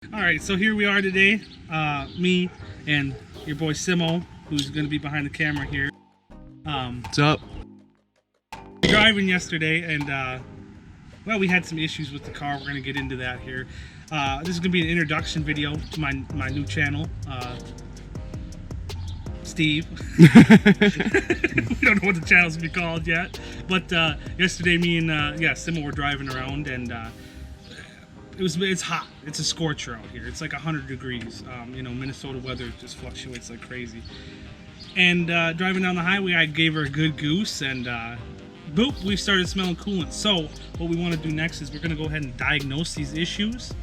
All right, so here we are today, me and your boy Simo, who's going to be behind the camera here. What's up? Driving yesterday, and well, we had some issues with the car. We're going to get into that here. This is going to be an introduction video to my new channel, Steve. We don't know what the channel's going to be called yet, but yesterday me and Simo were driving around, and it's hot. It's a scorcher out here. It's like 100 degrees. You know, Minnesota weather just fluctuates like crazy. And driving down the highway, I gave her a good goose, and boop, we started smelling coolant. So what we want to do next is we're going to go ahead and diagnose these issues,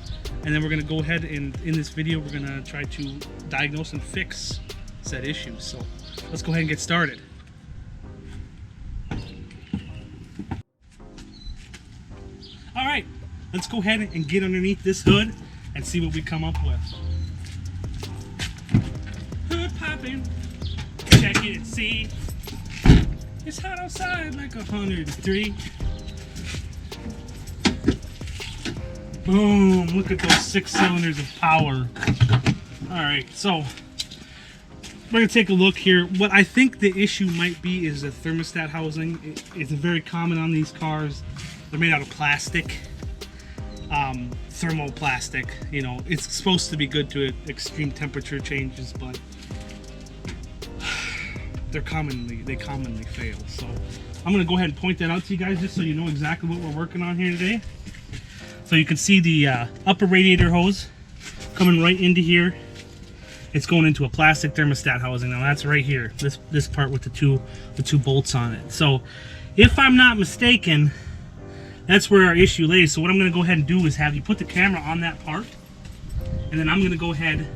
and then we're going to go ahead and in this video we're going to try to diagnose and fix said issues. So let's go ahead and get started. All right, let's go ahead and get underneath this hood and see what we come up with. Hood popping, check it and see. It's hot outside like 103. Boom, look at those 6 cylinders of power. All right, so we're gonna take a look here. What I think the issue might be is the thermostat housing. It's very common on these cars. They're made out of plastic, thermoplastic. You know, it's supposed to be good to extreme temperature changes, but they commonly fail. So I'm gonna go ahead and point that out to you guys just so you know exactly what we're working on here today. So you can see the upper radiator hose coming right into here. It's going into a plastic thermostat housing. Now that's right here, this part with the two bolts on it. So if I'm not mistaken, that's where our issue lays. So what I'm gonna go ahead and do is have you put the camera on that part, and then I'm gonna go ahead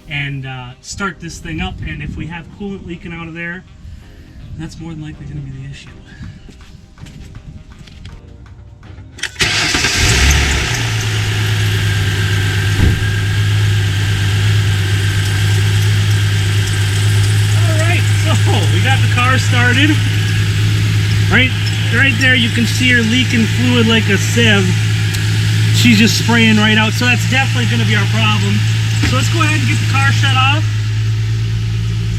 and start this thing up, and if we have coolant leaking out of there, that's more than likely going to be the issue. Alright, so we got the car started. Right there you can see her leaking fluid like a sieve. She's just spraying right out, so that's definitely going to be our problem. So let's go ahead and get the car shut off,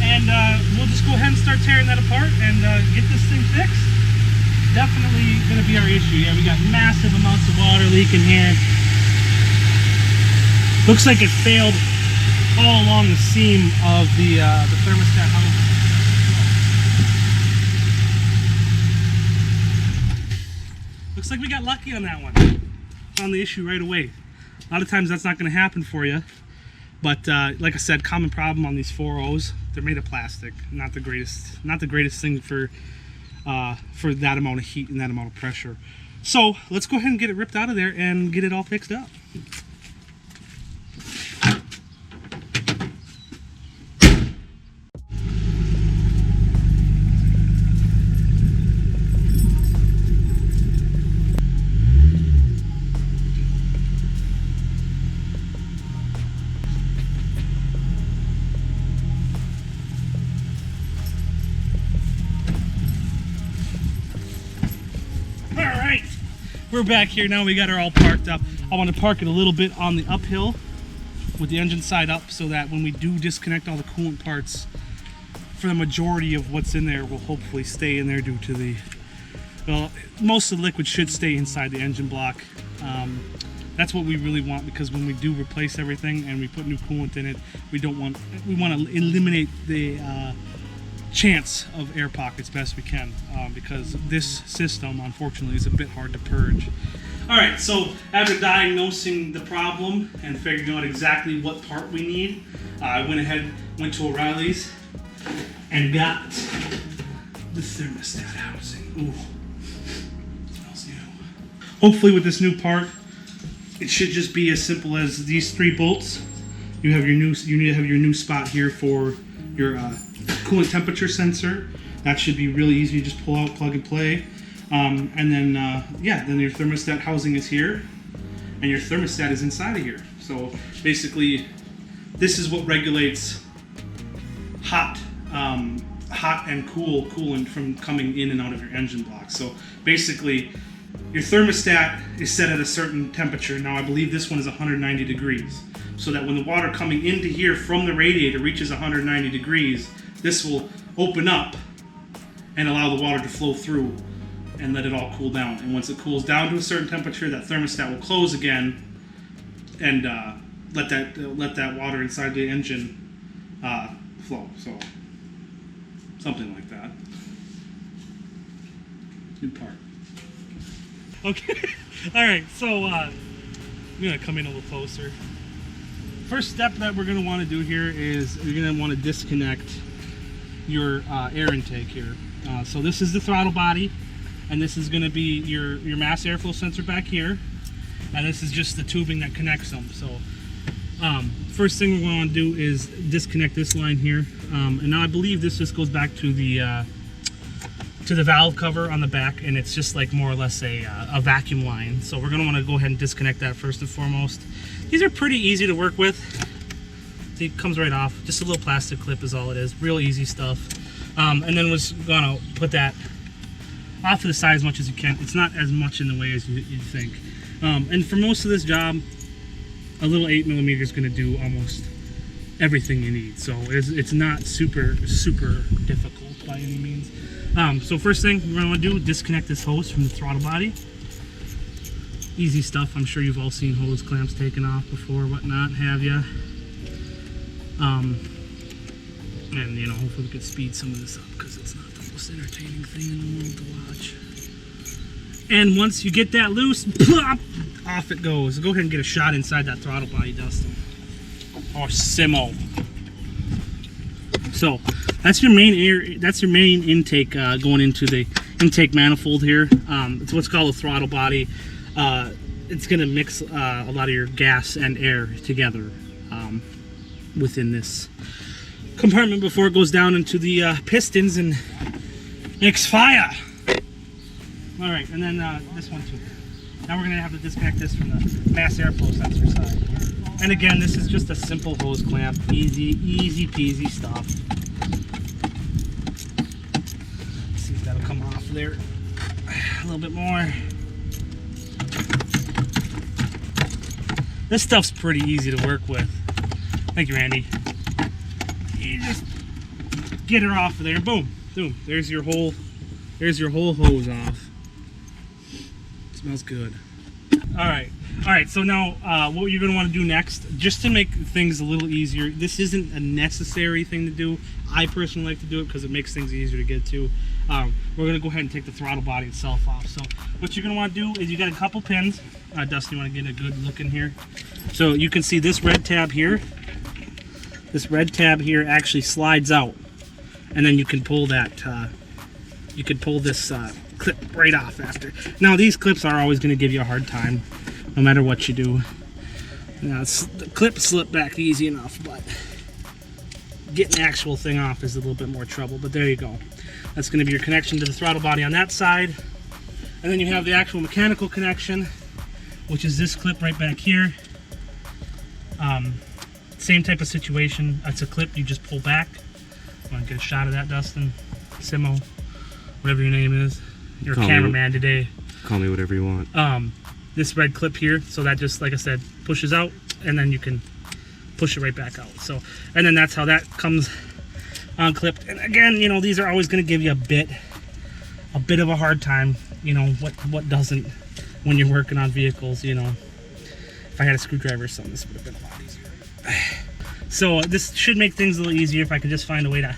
and we'll just go ahead and start tearing that apart and get this thing fixed. Definitely going to be our issue. Yeah, we got massive amounts of water leaking here. Looks like it failed all along the seam of the thermostat housing. Looks like we got lucky on that one. Found the issue right away. A lot of times that's not going to happen for you. But like I said, common problem on these 4.0s. They're made of plastic. Not the greatest thing for that amount of heat and that amount of pressure. So let's go ahead and get it ripped out of there and get it all fixed up. We're back here now. We got her all parked up. I want to park it a little bit on the uphill with the engine side up, so that when we do disconnect all the coolant parts, for the majority of what's in there will hopefully stay in there due to the, well, most of the liquid should stay inside the engine block. That's what we really want, because when we do replace everything and we put new coolant in it, we want to eliminate the chance of air pockets best we can, because this system unfortunately is a bit hard to purge. Alright, so after diagnosing the problem and figuring out exactly what part we need, I went to O'Reilly's and got the thermostat housing. Ooh, smells new. Hopefully with this new part, it should just be as simple as these 3 bolts. You need to have your new spot here for your coolant temperature sensor. That should be really easy to just pull out, plug and play. And then then your thermostat housing is here, and your thermostat is inside of here. So basically, this is what regulates hot and cool coolant from coming in and out of your engine block. So basically, your thermostat is set at a certain temperature. Now I believe this one is 190 degrees. so that when the water coming into here from the radiator reaches 190 degrees, this will open up and allow the water to flow through and let it all cool down. And once it cools down to a certain temperature, that thermostat will close again and let that water inside the engine flow. So something like that. Good part. Okay. All right. So I'm gonna come in a little closer. First step that we're gonna want to do here is you're gonna want to disconnect your air intake here. So this is the throttle body, and this is gonna be your mass airflow sensor back here, and this is just the tubing that connects them. So first thing we're going to do is disconnect this line here, and now I believe this just goes back to the valve cover on the back, and it's just like more or less a vacuum line. So we're going to want to go ahead and disconnect that first and foremost. These are pretty easy to work with. It comes right off. Just a little plastic clip is all it is. Real easy stuff. And then we're just going to put that off to the side as much as you can. It's not as much in the way as you'd think. And for most of this job, a little 8mm is going to do almost everything you need. So it's not super difficult by any means. So first thing we're going to want to do is disconnect this hose from the throttle body. Easy stuff. I'm sure you've all seen hose clamps taken off before, whatnot, have you? And you know, hopefully we can speed some of this up because it's not the most entertaining thing in the world to watch. And once you get that loose, plop, off it goes. Go ahead and get a shot inside that throttle body, Dustin. Or Simo. So that's your main air. That's your main intake going into the intake manifold here. It's what's called a throttle body. It's going to mix a lot of your gas and air together within this compartment before it goes down into the pistons and makes fire. All right, and then this one too. Now we're going to have to disconnect this from the mass airflow sensor side. And again, this is just a simple hose clamp. Easy peasy stuff. Let's see if that'll come off there. A little bit more. This stuff's pretty easy to work with. Thank you, Randy. You just get her off of there. Boom. Boom. There's your whole hose off. Smells good. All right, so now what you're going to want to do next, just to make things a little easier, this isn't a necessary thing to do. I personally like to do it because it makes things easier to get to. We're going to go ahead and take the throttle body itself off. So what you're going to want to do is you got a couple pins. Dustin, you want to get a good look in here? So you can see this red tab here. This red tab here actually slides out, and then you can pull that. You can pull this clip right off after. Now these clips are always going to give you a hard time, no matter what you do. Now the clip slipped back easy enough, but getting the actual thing off is a little bit more trouble. But there you go. That's going to be your connection to the throttle body on that side, and then you have the actual mechanical connection, which is this clip right back here. Same type of situation. It's a clip you just pull back. Want to get a shot of that, Dustin? Simo, whatever your name is. You're a cameraman today. Call me whatever you want. This red clip here, so that just, like I said, pushes out, and then you can push it right back out. So, and then that's how that comes unclipped. And again, you know, these are always going to give you a bit of a hard time. You know, what doesn't when you're working on vehicles. You know, if I had a screwdriver or something, this would have been a lot easier. So this should make things a little easier if I could just find a way to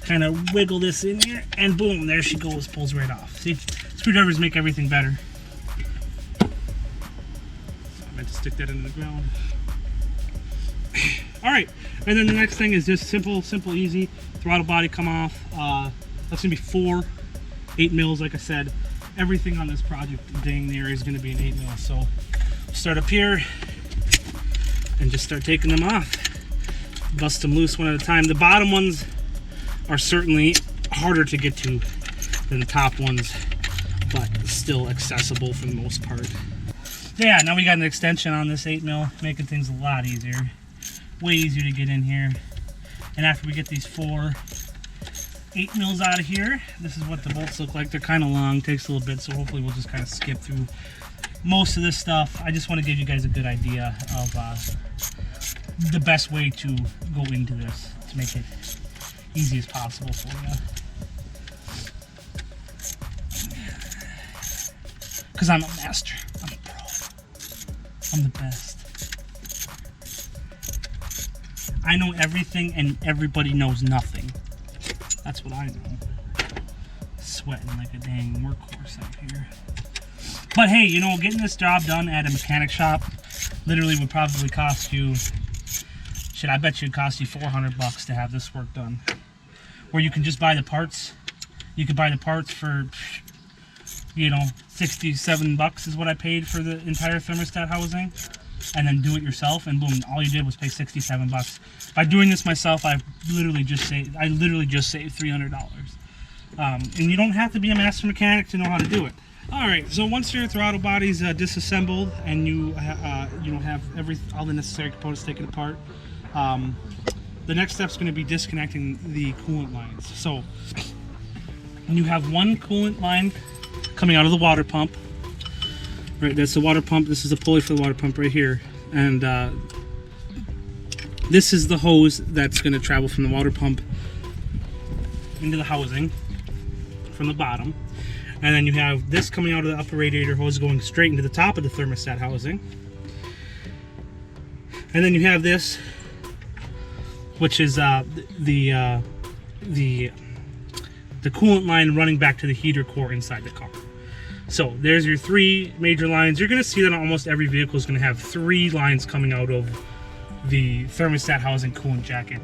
kind of wiggle this in here, and boom, there she goes, pulls right off. See, screwdrivers make everything better. I meant to stick that into the ground. All right, and then the next thing is just simple, easy. Throttle body come off. That's gonna be 4 8mm, like I said. Everything on this project, dang near, is gonna be an 8mm. So start up here and just start taking them off. Bust them loose one at a time. The bottom ones are certainly harder to get to than the top ones, but still accessible for the most part. Yeah, now we got an extension on this 8mm, making things a lot easier. Way easier to get in here. And after we get these 4 8mm out of here, this is what the bolts look like. They're kind of long, takes a little bit, so hopefully we'll just kind of skip through most of this stuff. I just want to give you guys a good idea of the best way to go into this to make it easy as possible for you. Because I'm a master. I'm a pro. I'm the best. I know everything and everybody knows nothing. That's what I know. Sweating like a dang workhorse out here. But hey, you know, getting this job done at a mechanic shop literally would probably cost you, shit, I bet you it'd cost you $400 to have this work done. Where you can just buy the parts. You could buy the parts for, you know, $67 is what I paid for the entire thermostat housing, and then do it yourself, and boom, all you did was pay $67. By doing this myself, I literally just saved $300. And you don't have to be a master mechanic to know how to do it. All right, so once your throttle body's disassembled and you have all the necessary components taken apart, the next step is going to be disconnecting the coolant lines. So you have one coolant line coming out of the water pump. Right, that's the water pump. This is the pulley for the water pump right here, and this is the hose that's going to travel from the water pump into the housing from the bottom. And then you have this coming out of the upper radiator hose going straight into the top of the thermostat housing. And then you have this, which is the coolant line running back to the heater core inside the car. So there's your three major lines. You're going to see that almost every vehicle is going to have three lines coming out of the thermostat housing, coolant jacket,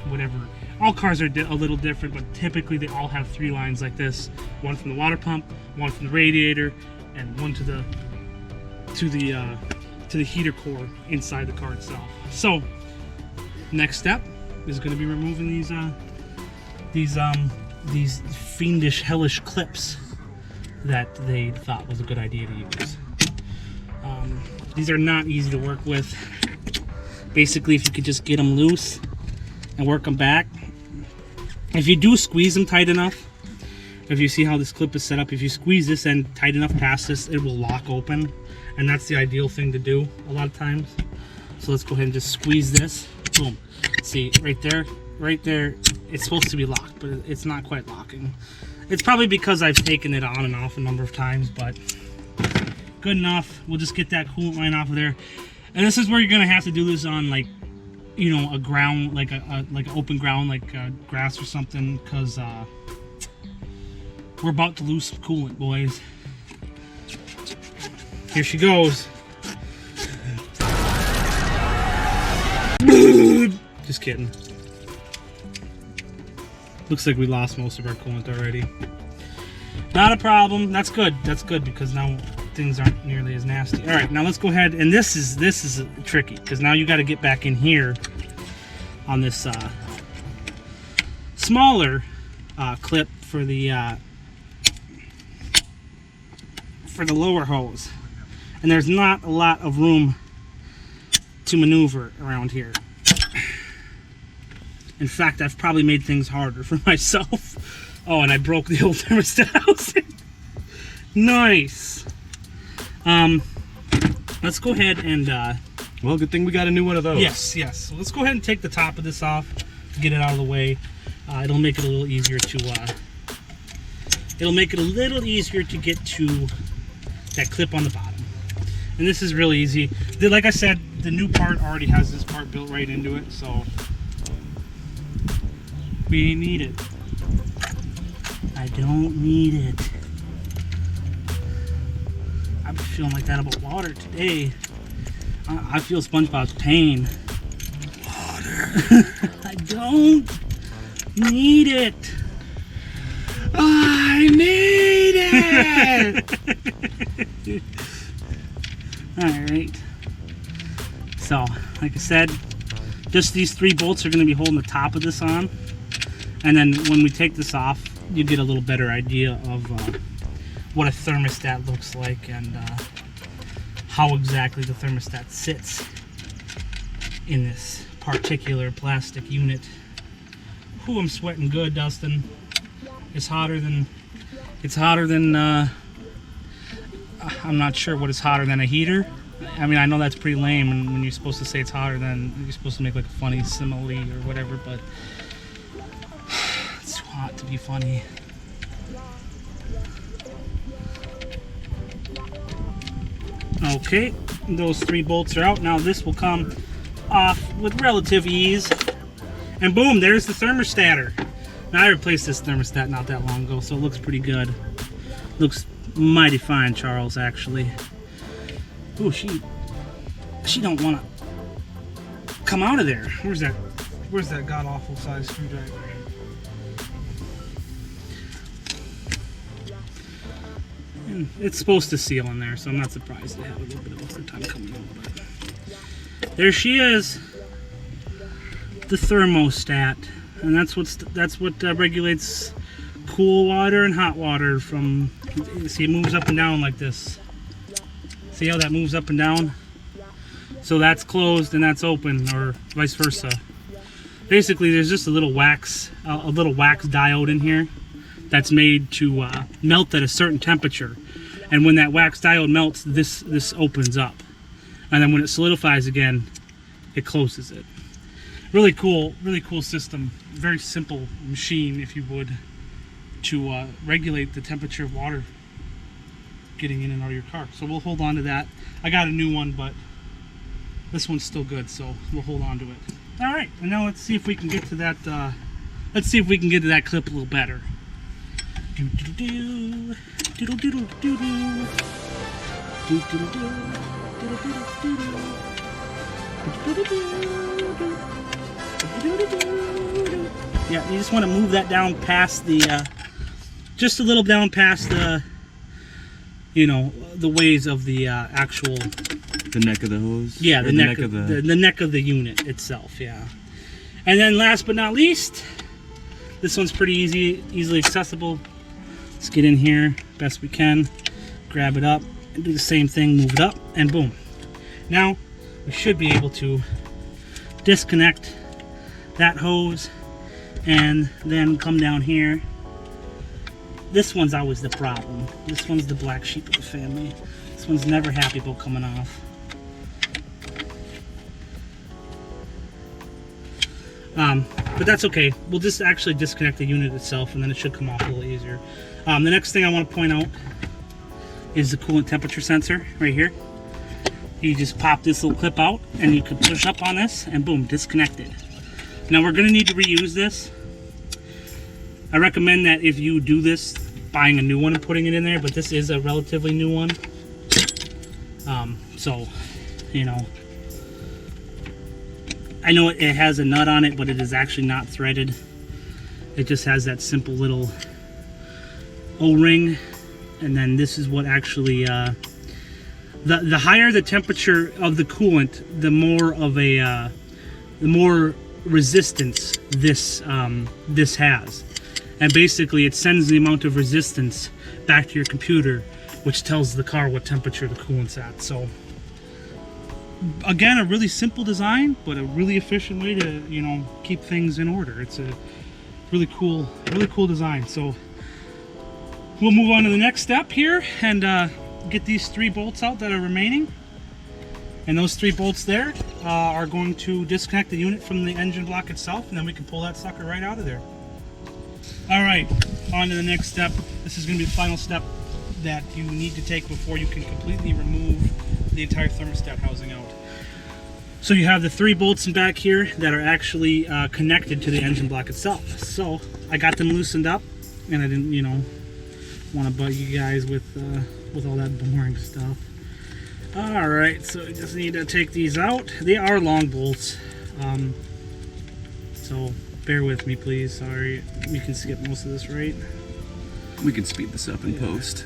whatever. All cars are a little different, but typically they all have three lines like this: one from the water pump, one from the radiator, and one to the heater core inside the car itself. So next step is going to be removing these fiendish, hellish clips that they thought was a good idea to use. These are not easy to work with. Basically, if you could just get them loose and work them back. If you do squeeze them tight enough, if you see how this clip is set up, if you squeeze this end tight enough past this, it will lock open, and that's the ideal thing to do a lot of times. So let's go ahead and just squeeze this. Boom. See, right there, it's supposed to be locked, but it's not quite locking. It's probably because I've taken it on and off a number of times, but good enough. We'll just get that coolant line off of there. And this is where you're gonna have to do this on, like, you know, a ground, like an open ground, like grass or something, because we're about to lose some coolant, boys. Here she goes. Just kidding. Looks like we lost most of our coolant already. Not a problem. That's good. That's good, because now things aren't nearly as nasty. All right, now let's go ahead, and this is tricky, because now you got to get back in here on this smaller clip for the lower hose, and there's not a lot of room to maneuver around here. In fact, I've probably made things harder for myself. Oh, and I broke the old thermostat housing. Nice. Let's go ahead and well, good thing we got a new one of those. Yes. So let's go ahead and take the top of this off to get it out of the way. It'll make it a little easier to get to that clip on the bottom. And this is really easy. Like I said, the new part already has this part built right into it, so we need it. I don't need it. I'm feeling like that about water today. I feel SpongeBob's pain. Water. I don't need it. I need it. Alright. So, like I said, just these three bolts are going to be holding the top of this on. And then when we take this off, you get a little better idea of what a thermostat looks like, and how exactly the thermostat sits in this particular plastic unit. Whew, I'm sweating good, Dustin. It's hotter than I'm not sure what is hotter than a heater. I mean, I know that's pretty lame, and when you're supposed to say it's hotter, then you're supposed to make like a funny simile or whatever, but it's too hot to be funny. Okay, those 3 bolts are out. Now this will come off with relative ease. And boom, there's the thermostater. Now I replaced this thermostat not that long ago, so it looks pretty good. Looks mighty fine, Charles, actually. Ooh, she don't want to come out of there. Where's that god-awful size screwdriver? And it's supposed to seal in there, so I'm not surprised they have a little bit of a hard time coming out. But there she is, the thermostat, and that's what regulates cool water and hot water from. See, it moves up and down like this. See how that moves up and down? So that's closed and that's open, or vice versa. Basically, there's just a little wax diode in here that's made to melt at a certain temperature, and when that wax diode melts, this opens up, and then when it solidifies again, it closes it. Really cool system. Very simple machine, if you would, to regulate the temperature of water getting in and out of your car. So we'll hold on to that. I got a new one, but this one's still good, so we'll hold on to it. All right, and now let's see if we can get to that. Let's see if we can get to that clip a little better. Yeah, you just want to move that down past the, just a little down past the, you know, the ways of the actual. The neck of the hose? Yeah, the neck of the unit itself, yeah. And then last but not least, this one's pretty easily accessible. Let's get in here best we can, grab it up, and do the same thing, move it up, and boom. Now, we should be able to disconnect that hose and then come down here. This one's always the problem. This one's the black sheep of the family. This one's never happy about coming off. But that's okay. We'll just actually disconnect the unit itself, and then it should come off a little easier. The next thing I want to point out is the coolant temperature sensor right here. You just pop this little clip out, and you can push up on this, and boom, disconnect it. Now we're going to need to reuse this. I recommend that if you do this, buying a new one and putting it in there, but this is a relatively new one. So, you know, I know it has a nut on it, but it is actually not threaded. It just has that simple little O-ring, and then this is what actually, the higher the temperature of the coolant, the more of a, the more resistance this has. And basically it sends the amount of resistance back to your computer, which tells the car what temperature the coolant's at. So again, a really simple design, but a really efficient way to, you know, keep things in order. It's a really cool design. So we'll move on to the next step here and get these 3 bolts out that are remaining. And those 3 bolts there are going to disconnect the unit from the engine block itself, and then we can pull that sucker right out of there. All right, on to the next step. This is going to be the final step that you need to take before you can completely remove the entire thermostat housing out. So you have the 3 bolts in back here that are actually connected to the engine block itself. So I got them loosened up, and I didn't, you know, want to bug you guys with all that boring stuff. All right, so we just need to take these out. They are long bolts, so bear with me, please. Sorry, we can skip most of this, right? We can speed this up in post.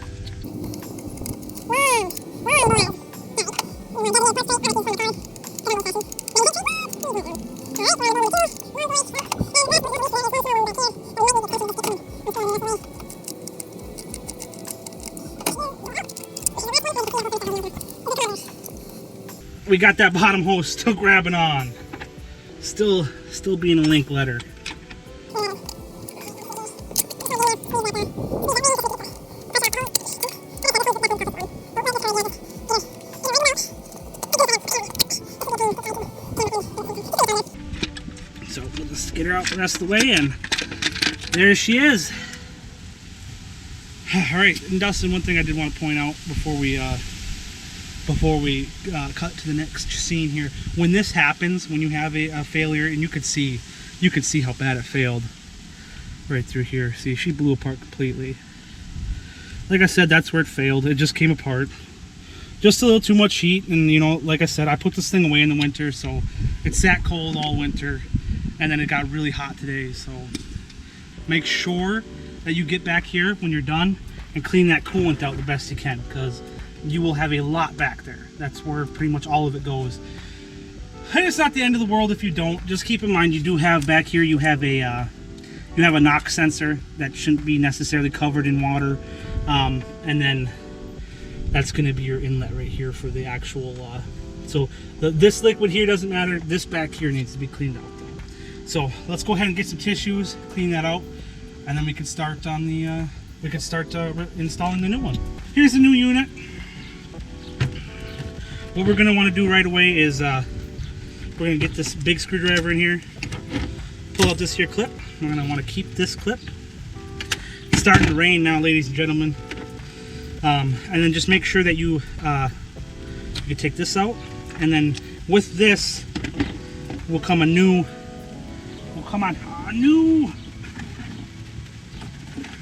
We got that bottom hose still grabbing on. Still being a link letter. So we'll just get her out the rest of the way, and there she is. All right, and Dustin, one thing I did want to point out before we cut to the next scene here, when this happens, when you have a failure, and you could see how bad it failed right through here. See, she blew apart completely. Like I said, that's where it failed. It just came apart. Just a little too much heat, and you know, like I said, I put this thing away in the winter, so it sat cold all winter, and then it got really hot today. So make sure that you get back here when you're done and clean that coolant out the best you can, because you will have a lot back there. That's where pretty much all of it goes. And it's not the end of the world if you don't. Just keep in mind, you do have back here, you have a knock sensor that shouldn't be necessarily covered in water, and then that's going to be your inlet right here for the actual so this liquid here doesn't matter. This back here needs to be cleaned out though. So let's go ahead and get some tissues, clean that out, and then we can start on the installing the new one. Here's the new unit. What we're going to want to do right away is we're going to get this big screwdriver in here, pull out this here clip. We're going to want to keep this clip. It's starting to rain now, ladies and gentlemen. And then just make sure that you take this out, and then with this will come a new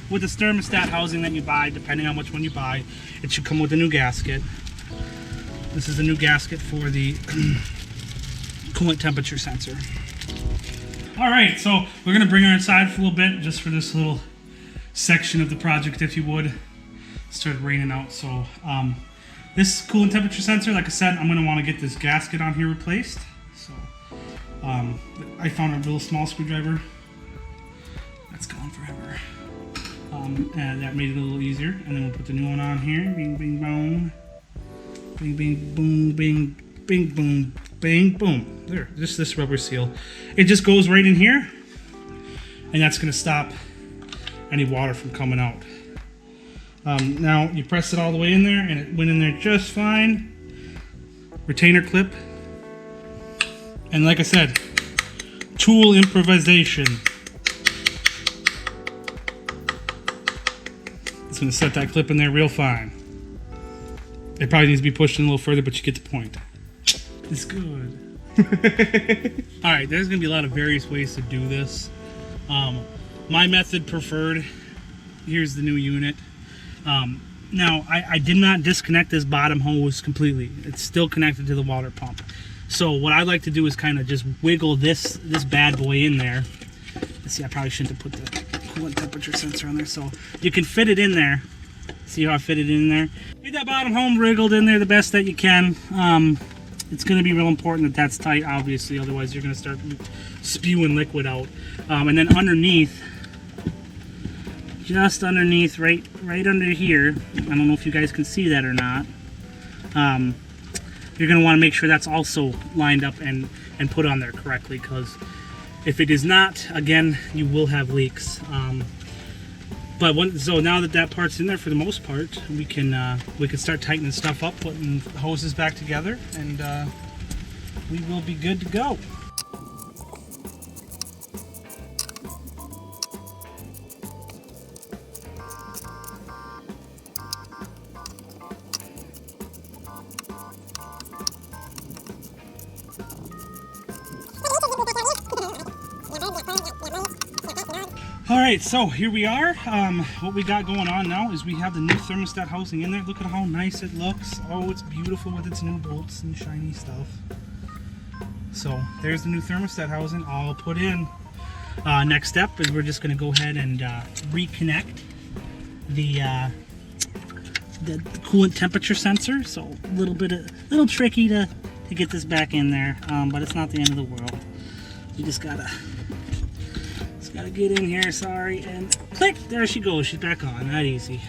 with the thermostat housing that you buy. Depending on which one you buy, it should come with a new gasket. This is a new gasket for the coolant temperature sensor. All right, so we're gonna bring her inside for a little bit, just for this little section of the project, if you would. Started raining out, so this coolant temperature sensor, like I said, I'm going to want to get this gasket on here replaced. So I found a real small screwdriver that's gone forever, and that made it a little easier. And then we'll put the new one on here. Bing, bing, boom, bing, bing, boom, bing, bing, boom, bing, boom. There, just this rubber seal. It just goes right in here, and that's going to stop any water from coming out. Now you press it all the way in there, and it went in there just fine. Retainer clip, and like I said, tool improvisation. It's going to set that clip in there real fine. It probably needs to be pushed in a little further, but you get the point. It's good. Alright, there's going to be a lot of various ways to do this. My method preferred. Here's the new unit. Now, I did not disconnect this bottom hose completely. It's still connected to the water pump. So what I like to do is kind of just wiggle this bad boy in there. Let's see, I probably shouldn't have put the coolant temperature sensor on there. So you can fit it in there. See how I fit it in there? Get that bottom hose wriggled in there the best that you can. It's going to be real important that that's tight, obviously. Otherwise, you're going to start spewing liquid out. And then underneath, just underneath, right under here, I don't know if you guys can see that or not, you're going to want to make sure that's also lined up and put on there correctly, because if it is not, again, you will have leaks. So now that part's in there for the most part, we can start tightening stuff up, putting the hoses back together, and we will be good to go. Alright, so here we are. What we got going on now is we have the new thermostat housing in there. Look at how nice it looks. Oh, it's beautiful with its new bolts and shiny stuff. So there's the new thermostat housing all put in. Next step is we're just going to go ahead and reconnect the coolant temperature sensor. So a little tricky to get this back in there, but it's not the end of the world. You just gotta get in here, sorry, and click, there she goes, she's back on, that easy.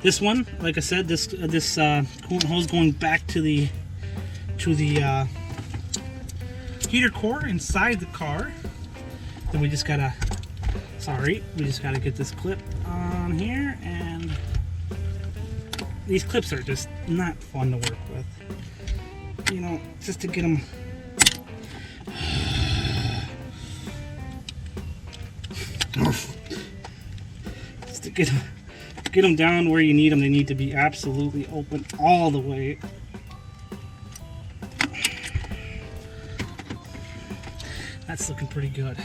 This one, like I said, this coolant hose going back to the heater core inside the car. Then we just gotta get this clip on here, and these clips are just not fun to work with. You know, just to get them. Just to get them down where you need them, they need to be absolutely open all the way. That's looking pretty good.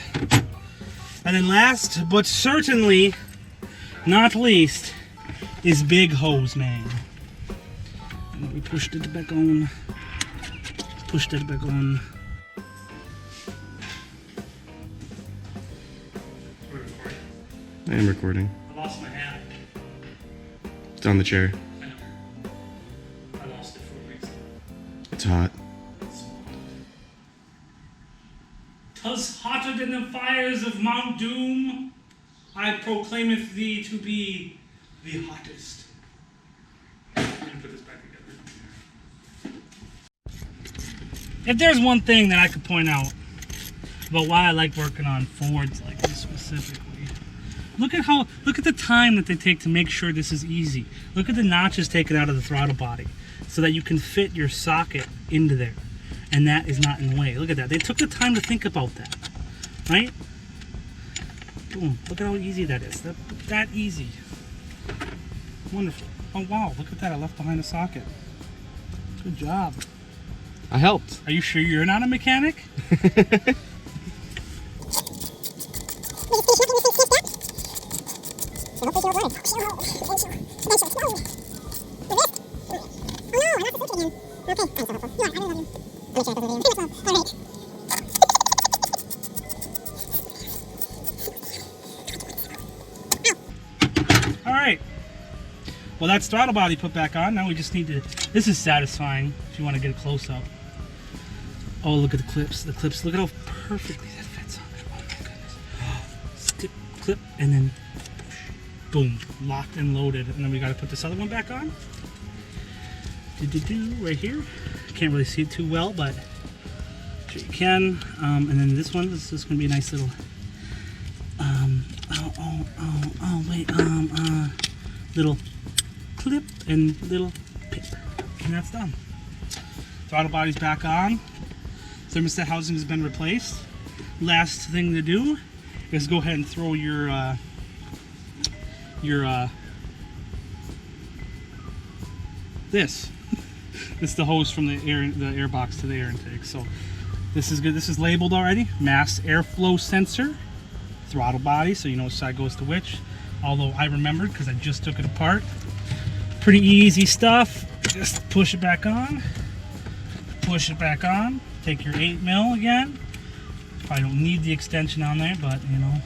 And then last, but certainly not least, is big hose man. And we pushed it back on. Pushed it back on. I am recording. I lost my hat. It's on the chair. I know. I lost it for a reason. It's hot. 'Twas hotter than the fires of Mount Doom. I proclaimeth thee to be the hottest. Let me put this back together. If there's one thing that I could point out about why I like working on Fords like this specifically, look at the time that they take to make sure this is easy. Look at the notches taken out of the throttle body so that you can fit your socket into there. And that is not in the way. Look at that. They took the time to think about that. Right? Boom. Look at how easy that is. That easy. Wonderful. Oh wow, look at that. I left behind a socket. Good job. I helped. Are you sure you're not a mechanic? Alright. Well, that's throttle body put back on. Now we just need to... This is satisfying if you want to get a close-up. Oh, look at the clips. The clips. Look at how perfectly that fits on there. Oh, my goodness. Stick, clip, and then push. Boom. Locked and loaded. And then we got to put this other one back on. Right here. Can't really see it too well, but sure you can. And then this one, this is going to be a nice little... little clip and little pip. And that's done. Throttle body's back on. Thermostat housing has been replaced. Last thing to do is go ahead and throw your this. This is the hose from the air box to the air intake. So this is good. This is labeled already. Mass airflow sensor, throttle body, so you know which side goes to which. Although I remembered because I just took it apart. Pretty easy stuff. Just push it back on. Push it back on. Take your 8mm again. Probably don't need the extension on there, but you know.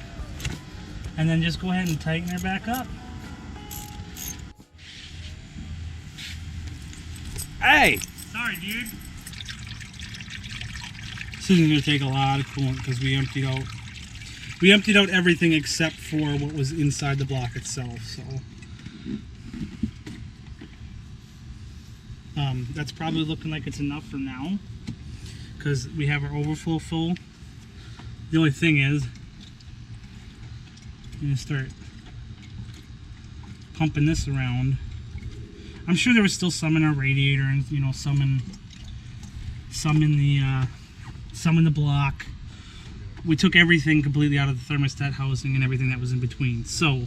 And then just go ahead and tighten her back up. Hey! Sorry, dude. This is gonna take a lot of coolant because we emptied out everything except for what was inside the block itself. So that's probably looking like it's enough for now because we have our overflow full. The only thing is, I'm gonna start pumping this around. I'm sure there was still some in our radiator, and you know, some in the block. We took everything completely out of the thermostat housing and everything that was in between. So,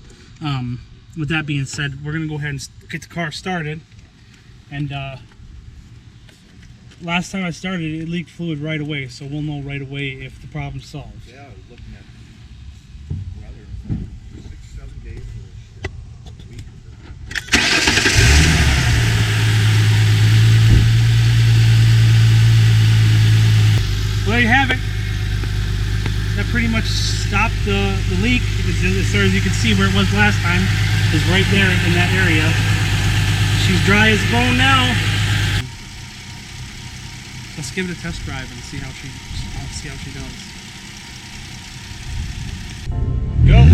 with that being said, we're gonna go ahead and get the car started. And last time I started, it leaked fluid right away, so we'll know right away if the problem's solved. Yeah, I was looking at weather, 6-7 days or a week. Well, there you have it. That pretty much stopped the leak. As far as you can see where it was last time, is right there in that area. She's dry as a bone now. Let's give it a test drive and see how she does. Go.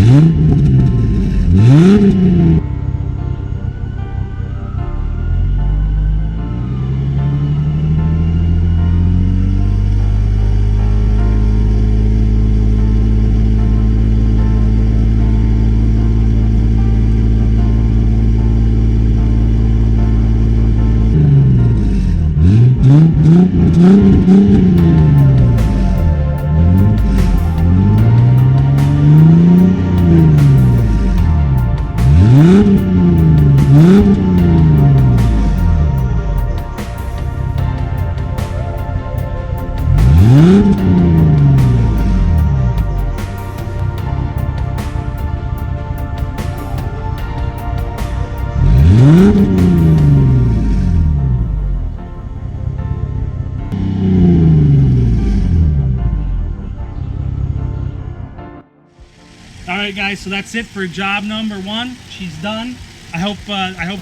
right, guys, so that's it for job number 1. She's done. I hope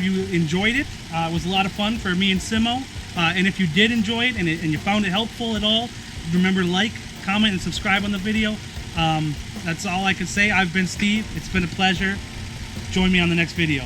you enjoyed it. It was a lot of fun for me and Simo. And if you did enjoy it and you found it helpful at all, remember to like, comment, and subscribe on the video. That's all I can say. I've been Steve. It's been a pleasure. Join me on the next video.